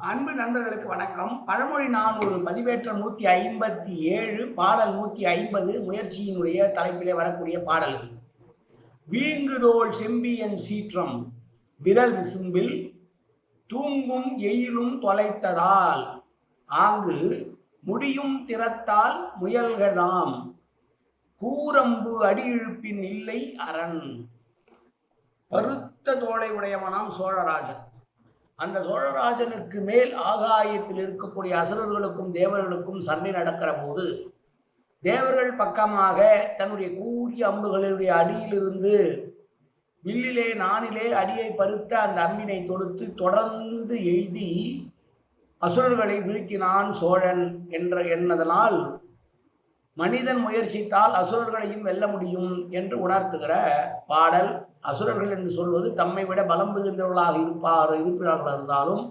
அன்பு நண்பர்களுக்கு வணக்கம். பழமொழி நான் ஒரு பதிவேற்றம் 157 பாடல் 150 முயற்சியினுடைய தலைப்பிலே வரக்கூடிய பாடல் இது. வீங்குதோள் செம்பியன் சீற்றம் விரல் விசும்பில் தூங்கும் எயிலும் தொலைத்ததால் ஆங்கு முடியும் திறத்தால் முயல்கதாம் கூரம்பு அடியிழுப்பின் இல்லை அரண். பருத்த தோளை உடையவனாம் சோழராஜன். அந்த சோழராஜனுக்கு மேல் ஆகாயத்தில் இருக்கக்கூடிய அசுரர்களுக்கும் தேவர்களுக்கும் சண்டை நடக்கிற போது தேவர்கள் பக்கமாக தன்னுடைய கூரிய அம்புகளுடைய அடியிலிருந்து வில்லிலே நானிலே அடியை பருத்த அந்த அம்பினை தொடுத்து தொடர்ந்து எய்தி அசுரர்களை வீழ்த்தினான் சோழன் என்னதனால் மனிதன் முயற்சித்தால் அசுரர்களையும் வெல்ல முடியும் என்று உணர்த்துகிற பாடல். அசுரர்கள் என்று சொல்வது தம்மை விட பலம் மிகுந்தவர்களாக இருப்பார்கள் இருந்தாலும்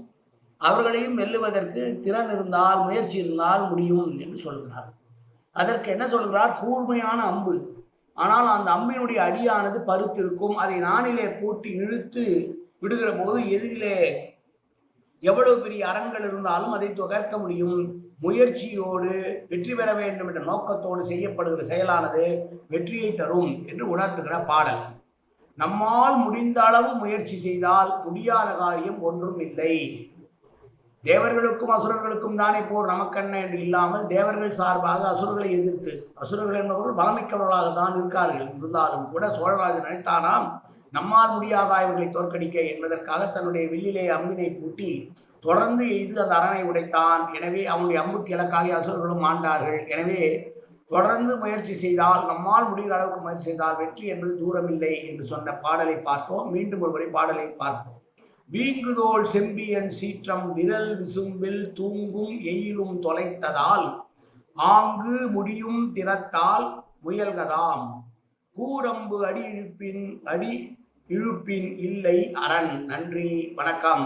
அவர்களையும் வெல்லுவதற்கு திறன் இருந்தால் முயற்சி இருந்தால் முடியும் என்று சொல்கிறார். அதற்கு என்ன சொல்கிறார்? கூர்மையான அம்பு, ஆனால் அந்த அம்பினுடைய அடியானது பருத்திருக்கும். அதை நானிலே போட்டு இழுத்து விடுகிற போது எதிரிலே எவ்வளவு பெரிய அரண்கள் இருந்தாலும் அதை தகர்க்க முடியும். முயற்சியோடு வெற்றி பெற வேண்டும் என்ற நோக்கத்தோடு செய்யப்படுகிற செயலானது வெற்றியை தரும் என்று உணர்த்துகிற பாடல். நம்மால் முடிந்த அளவு முயற்சி செய்தால் முடியாத காரியம் ஒன்றும் இல்லை. தேவர்களுக்கும் அசுரர்களுக்கும் தானே போர், நமக்கென்ன என்று இல்லாமல் தேவர்கள் சார்பாக அசுரர்களை எதிர்த்து, அசுரர்கள் என்பவர்கள் பலமிக்கவர்களாக தான் இருக்கார்கள். இருந்தாலும் கூட சோழராஜன் நினைத்தானாம் நம்மால் முடியாதா இவர்களை தோற்கடிக்க என்பதற்காக தன்னுடைய வில்லிலே அம்பினை பூட்டி தொடர்ந்து எய்து அந்த அரணை உடைத்தான். எனவே அவனுடைய அம்புக்கு இலக்காகி அசுரர்களும் ஆண்டார்கள். எனவே தொடர்ந்து முயற்சி செய்தால், நம்மால் முடிகிற அளவுக்கு முயற்சி செய்தால் வெற்றி என்பது தூரமில்லை என்று சொன்ன பாடலை பார்த்தோம். மீண்டும் ஒருமுறை பாடலை பார்ப்போம். வீங்குதோள் செம்பியன் சீற்றம் விரல் விசும்பில் தூங்கும் எயிலும் தொலைத்ததால் ஆங்கு முடியும் திறத்தால் முயல்கதாம் கூரம்பு அடி இழுப்பின் இல்லை அரண். நன்றி, வணக்கம்.